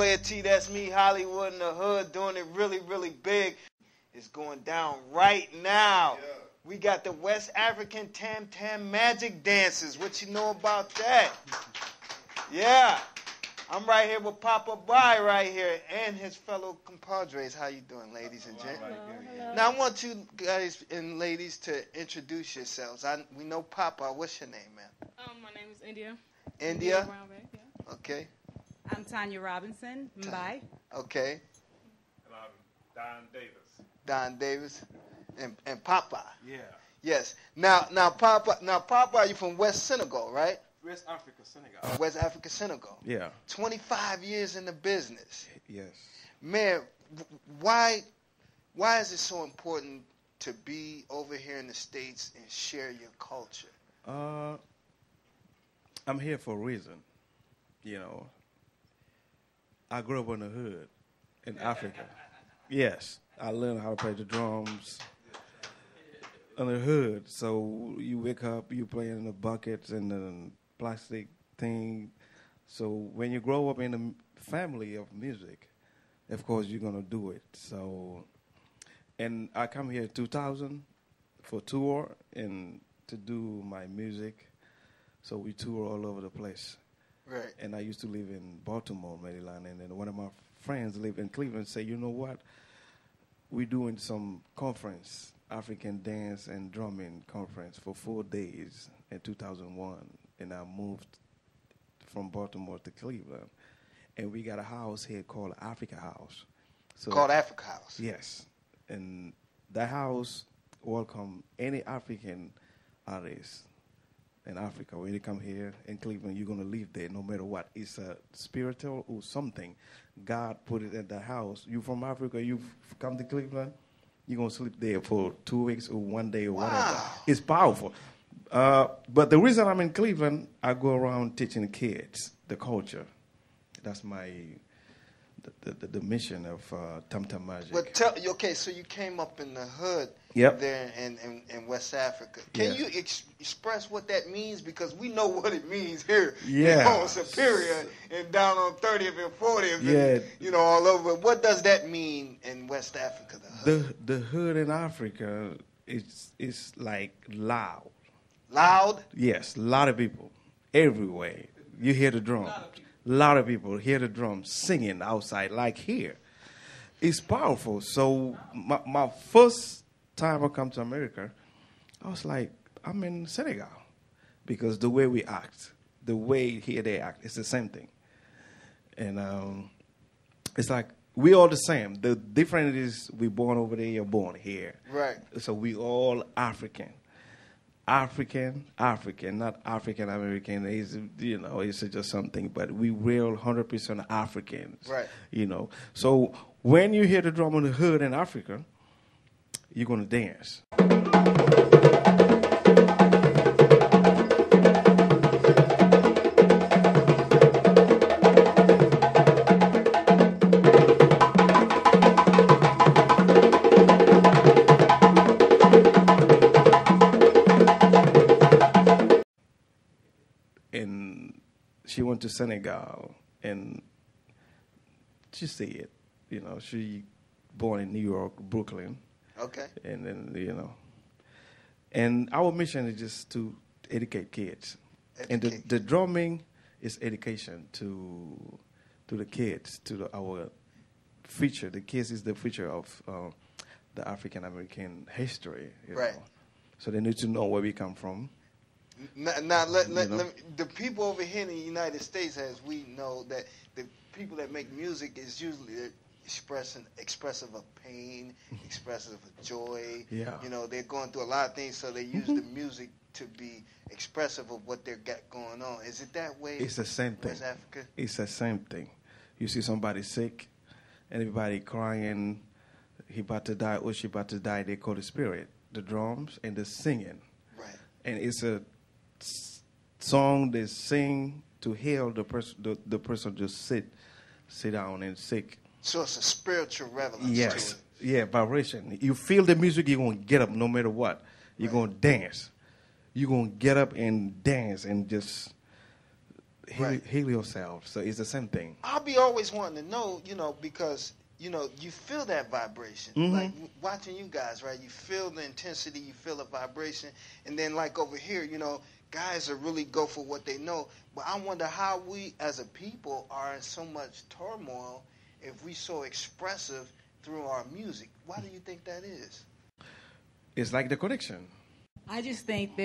Playa T, that's me, Hollywood in the hood, doing it really, really big. It's going down right now. Yeah. We got the West African Tam Tam Magic Dances. What you know about that? Yeah. I'm right here with Papa Bry right here and his fellow compadres. How you doing, ladies and gents? Hello. Now, I want you guys and ladies to introduce yourselves. We know Papa. What's your name, man? My name is India. India? Brownback, yeah. Okay. I'm Tanya Robinson. Bye. Okay. And I'm Don Davis. Don Davis. And Papa. Yeah. Yes. Now, Papa, you from West Senegal, right? West Africa, Senegal. West Africa, Senegal. Yeah. 25 years in the business. Yes. Man, why is it so important to be over here in the States and share your culture? I'm here for a reason. You know, I grew up in the hood in Africa. Yes. I learned how to play the drums in the hood. So you wake up, you play in the buckets and the plastic thing. So when you grow up in a family of music, of course you're gonna do it. So, and I come here in 2000 for tour and to do my music. So we tour all over the place. Right. And I used to live in Baltimore, Maryland, and then one of my friends lived in Cleveland. Say, you know what? We're doing some conference, African dance and drumming conference for 4 days in 2001. And I moved from Baltimore to Cleveland. And we got a house here called Africa House. So called Africa House? Yes. And that house welcome any African artist in Africa. When you come here in Cleveland, you're going to live there no matter what. It's a spiritual or something. God put it in the house. You from Africa, you've come to Cleveland, you're going to sleep there for 2 weeks or 1 day or whatever. It's powerful. But the reason I'm in Cleveland, I go around teaching kids the culture. That's my the mission of Tam Tam Magic. But okay, so you came up in the hood there in West Africa. Can you express what that means? Because we know what it means here in Superior and down on 30th and 40th and all over. What does that mean in West Africa, the hood? The hood in Africa is like loud. Loud? Yes, a lot of people everywhere. You hear the drum. A lot of people hear the drums singing outside, like here. It's powerful. So my first time I come to America, I was like, I'm in Senegal. Because the way we act, the way here they act, it's the same thing. And it's like, we all the same. The difference is we born over there, you're born here. Right. So we all African. African, not African American. It's just something. But we real 100% Africans. Right. So when you hear the drum on the hood in Africa, you're gonna dance. And she went to Senegal, and she said it. She born in New York, Brooklyn. Okay. And then, and our mission is just to educate kids. And the drumming is education to the kids, to our future. The kids is the future of the African American history. Right. So they need to know where we come from. Now the people over here in the United States, as we know, that the people that make music is usually expressive of pain, expressive of joy. Yeah. They're going through a lot of things, so they use the music to be expressive of what they've got going on. Is it that way? It's the same thing. West Africa? It's the same thing. You see somebody sick, everybody crying, he about to die or she about to die, they call the spirit, the drums and the singing. Right. And it's a song they sing to heal the person. The person just sit down and sick. So it's a spiritual relevance to it. Yeah, vibration. You feel the music, you're going to get up no matter what. You're going to dance. You're going to get up and dance and just heal yourself. So it's the same thing. I'll be always wanting to know, because, you feel that vibration. Mm-hmm. Like watching you guys, right? You feel the intensity, you feel the vibration. And then like over here, guys are really go for what they know. But I wonder how we as a people are in so much turmoil if we so expressive through our music. Why do you think that is? It's like the connection. I just think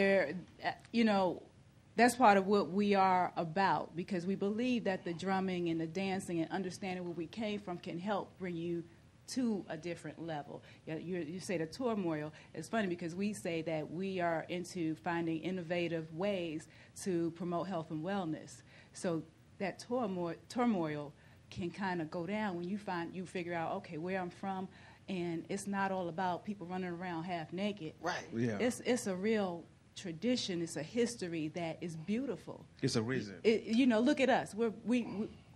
that's part of what we are about, because we believe that the drumming and the dancing and understanding where we came from can help bring you to a different level. You say the turmoil. It's funny because we say that we are into finding innovative ways to promote health and wellness. So that turmoil can kind of go down when you figure out, okay, where I'm from, and it's not all about people running around half naked. Right. Yeah. It's a real tradition. It's a history that is beautiful. It's a reason. Look at us.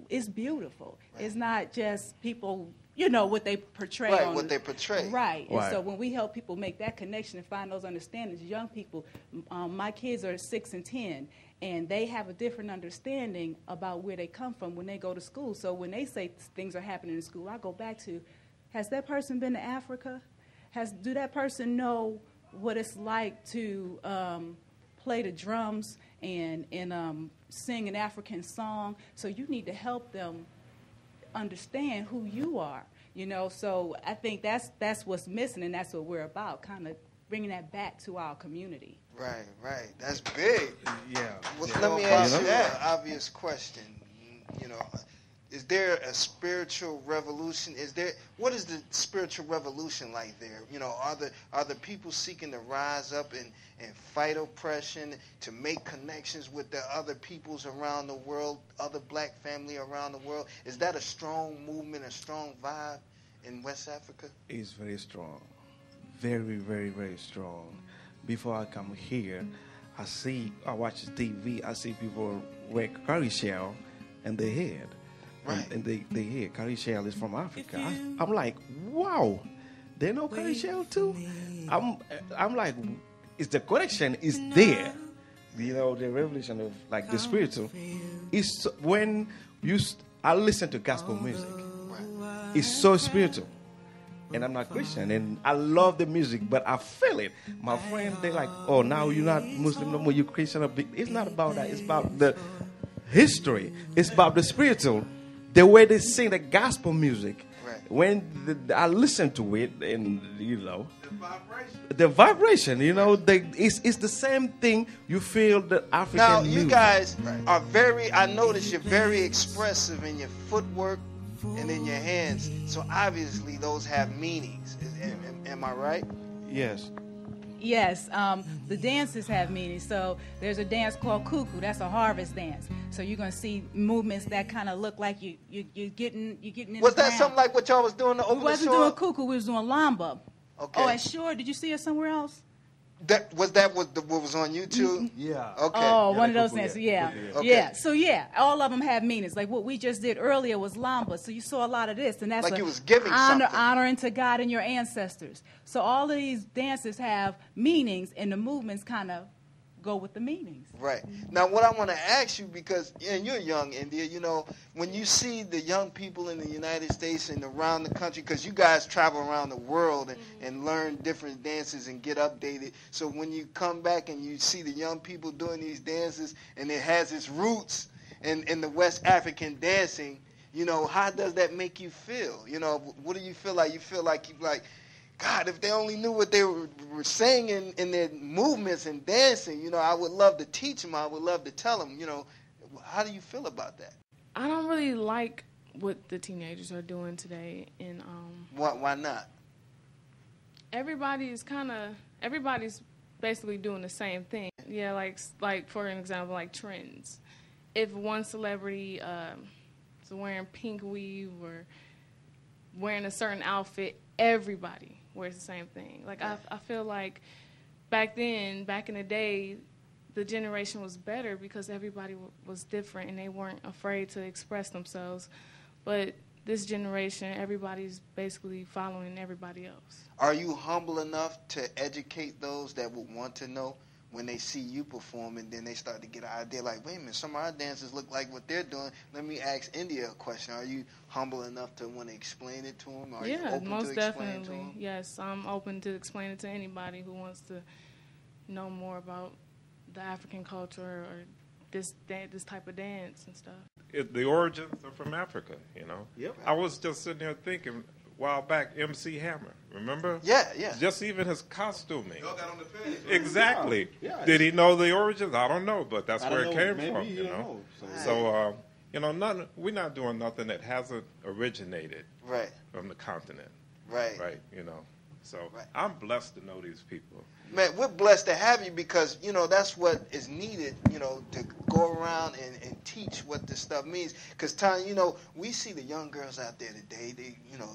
It's beautiful. Right. It's not just people, what they portray. Right, what they portray. Right. And so when we help people make that connection and find those understandings, young people, my kids are 6 and 10, and they have a different understanding about where they come from when they go to school. So when they say things are happening in school, I go back to, has that person been to Africa? Do that person know what it's like to play the drums and sing an African song? So you need to help them understand who you are, So I think that's what's missing, and that's what we're about, kind of bringing that back to our community. Right. That's big. Yeah. Well, let me ask you an obvious question. Is there a spiritual revolution? What is the spiritual revolution like there? Are the people seeking to rise up and fight oppression, to make connections with the other peoples around the world, other black family around the world? Is that a strong movement, a strong vibe in West Africa? It's very strong. Very, very, very strong. Before I come here, I watch TV, I see people wear curry shell in their head. Right. And they hear curry shell is from Africa. I'm like, wow, they know curry shell too? I'm like, it's the connection is there. The revolution of like the spiritual is when I listen to gospel music. Right. It's so spiritual. And I'm not Christian, and I love the music, but I feel it. My friends, they're like, oh, now you're not Muslim no more, you're Christian. It's not about that. It's about the history. It's about the spiritual. The way they sing the gospel music, right. When I listen to it, and the vibration, it's the same thing. You feel the African Now, music. you guys are I notice you're very expressive in your footwork and in your hands. So obviously those have meanings. Am I right? Yes. Yes, the dances have meaning. So there's a dance called cuckoo. That's a harvest dance. So you're gonna see movements that kind of look like you're getting in. Was the that ground. something like what y'all was doing over the shore? We wasn't doing cuckoo. We was doing lamba. Okay. Oh, and Shore, did you see us somewhere else? That what was on YouTube? Yeah. Okay. Oh, Yeah, one of those cuckoo, dances. yeah. Yeah. Okay. Yeah. So all of them have meanings. Like what we just did earlier was lamba. So you saw a lot of this, and that's like you was giving something. Honoring to God and your ancestors. So all of these dances have meanings, and the movements kind of go with the meanings. Right. Now, what I want to ask you, because and you're young, India, when you see the young people in the United States and around the country, because you guys travel around the world and learn different dances and get updated. So when you come back and you see the young people doing these dances and it has its roots in the West African dancing, how does that make you feel? What do you feel like? You feel like God, if they only knew what they were saying in their movements and dancing, I would love to teach them. I would love to tell them, how do you feel about that? I don't really like what the teenagers are doing today. And Why not? Everybody's basically doing the same thing. Yeah, like for an example, like trends. If one celebrity is wearing pink weave or wearing a certain outfit, everybody wears the same thing. Like I feel like back in the day, the generation was better because everybody was different and they weren't afraid to express themselves. But this generation, everybody's basically following everybody else. Are you humble enough to educate those that would want to know when they see you performing, then they start to get an idea like, wait a minute, some of our dancers look like what they're doing. Let me ask India a question. Are you humble enough to want to explain it to them? Are you open most to explain it to definitely. them? Yes, I'm open to explain it to anybody who wants to know more about the African culture or this type of dance and stuff. The origins are from Africa, you know. Yep. I was just sitting there thinking a while back, MC Hammer, remember? Yeah, yeah. Just even his costuming. Y'all got on the page. Exactly. Yeah. Did he know the origins? I don't know, but that's I where don't it know. came Maybe from, he you don't know. know. So, you know, we're not doing nothing that hasn't originated Right, from the continent, right. right? You know. So Right. I'm blessed to know these people. Man, we're blessed to have you because, you know, that's what is needed, you know, to go around and teach what this stuff means. Because, Tanya, you know, we see the young girls out there today,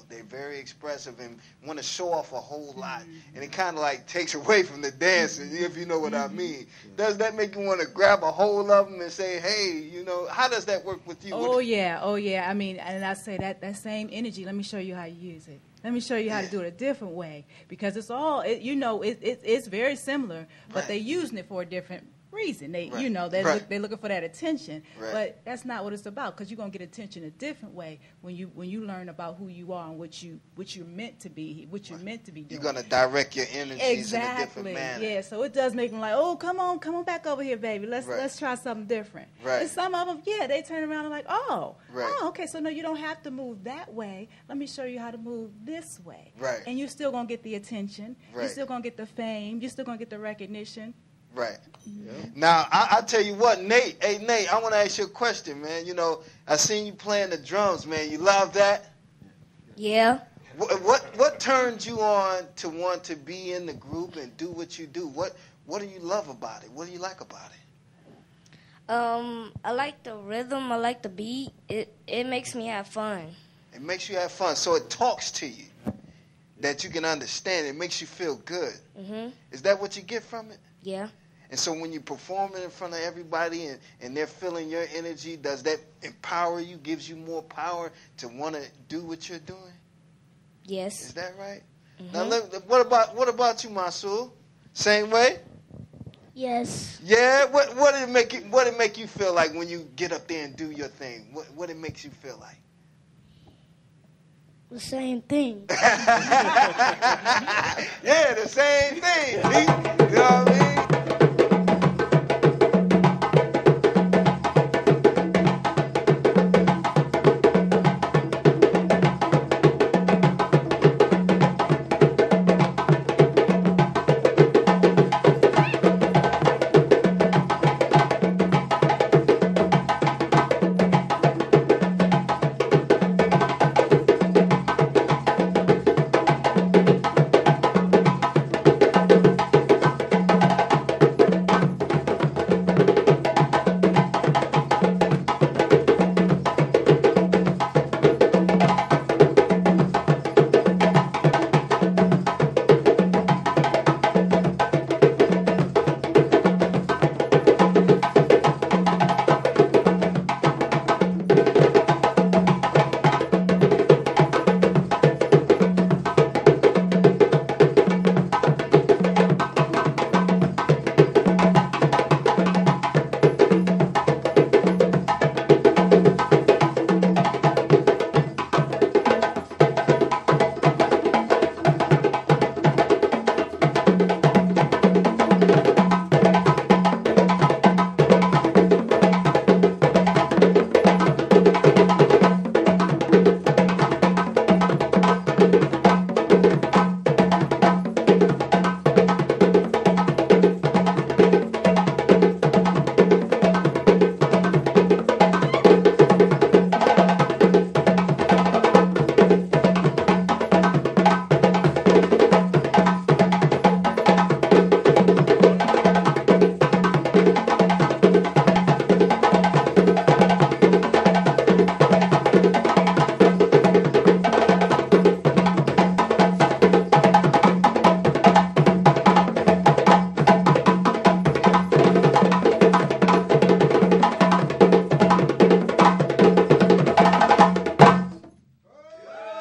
they're very expressive and want to show off a whole lot. And it kind of like takes away from the dancing, if you know what I mean. Does that make you want to grab a hold of them and say, hey, you know, how does that work with you? Oh yeah. I mean, and I say that same energy, let me show you how you use it. Let me show you how to do it a different way, because it's all, it's very similar, but Right. they're using it for a different reason. They, Right. they're looking for that attention, Right. but that's not what it's about, because you're gonna get attention a different way when you learn about who you are and what you're meant to be, what you're meant to be doing. You're going to direct your energies in a different Exactly. manner. Yeah. So it does make them like, oh, come on back over here, baby. Let's try something different. Right. And some of them, they turn around and like, Right. okay. So no, you don't have to move that way. Let me show you how to move this way. Right. And you're still gonna get the attention. Right. You're still gonna get the fame. You're still gonna get the recognition. Right. Yeah. Now, I tell you what, Nate. Hey, Nate, I want to ask you a question, man. You know, I seen you playing the drums, man. You love that? Yeah. What turned you on to want to be in the group and do what you do? What do you love about it? What do you like about it? I like the rhythm. I like the beat. It makes me have fun. It makes you have fun. So it talks to you that you can understand. It makes you feel good. Mhm. Is that what you get from it? Yeah. And so when you perform it in front of everybody and they're feeling your energy, does that empower you, gives you more power to want to do what you're doing? Yes. Is that right? Mhm. Now, what about you, Masul? Same way? Yes. Yeah. What did it make you feel like when you get up there and do your thing? What it makes you feel like? The same thing. Yeah, the same thing. You know what I mean?